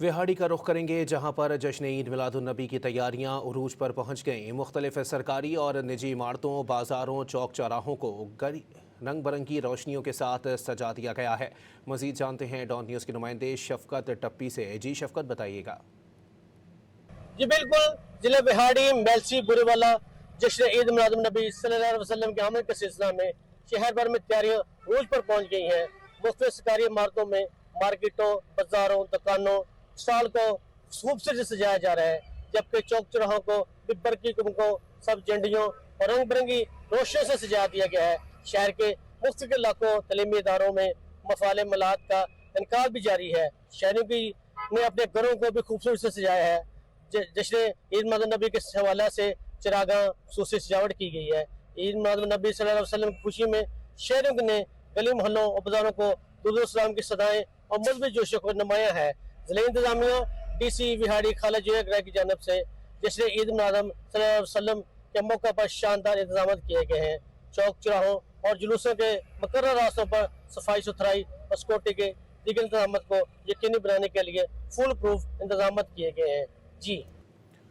विहाड़ी का रुख करेंगे, जहां पर जश्न ईद मिलादुन्नबी की तैयारियां उरूज पर पहुंच गईं। मुख्तलिफ सरकारी और निजी इमारतों, बाजारों, चौक चौराहों को रंग बिरंगी रोशनियों के साथ सजा दिया गया है। मजीद जानते हैं डॉन न्यूज़ के नुमाइंदे शफकत टप्पी से। जी शफकत, बताइएगा। जी बिल्कुल, जिले बिहाड़ी, मेलसी, बुरीवाला जश्न ईद मिलादुन्नबी सल्लल्लाहु अलैहि वसल्लम के आमद के सिलसिला में शहर भर में तैयारियां रूज पर पहुंच गई हैं। मुख्तलिफ सरकारी इमारतों में मार्केटों, बाजारों, दुकानों, स्टॉल को खूबसूरती से सजाया जा रहा है, जबकि चौक चौराहों को बिब्बर की कुमकों, सब झंडियों और रंग बिरंगी रोशनियों से सजा दिया गया है। शहर के मुख्तलिफ इलाकों, तलीमी इदारों में मफाले मलाद का इनकार भी जारी है। शहरों की ने अपने घरों को भी खूबसूरती से सजाया है। जश्न ईद मिलादुन्नबी के हवाले से चिरागां से सजावट की गई है। ईद मिलादुन्नबी सल्लल्लाहु अलैहि वसल्लम की खुशी में शहरों ने गली मोहल्लों और बाजारों को दुरूद सलाम की सदाएं और मजबूत जोशों को नुमाया है। जिला इंतजामिया DC विहाड़ी खालिद जोया की जानब से जश्न ईद मिलाद सल्लल्लाहु अलैहि वसल्लम के मौका पर शानदार इंतजाम किए गए हैं। चौक चौराहों और जुलूसों के मुकर्रर रास्तों पर सफाई सुथराई और सिक्योरिटी के दीगर इंतजाम को यकीनी बनाने के लिए फुल प्रूफ इंतजाम किए गए हैं। जी।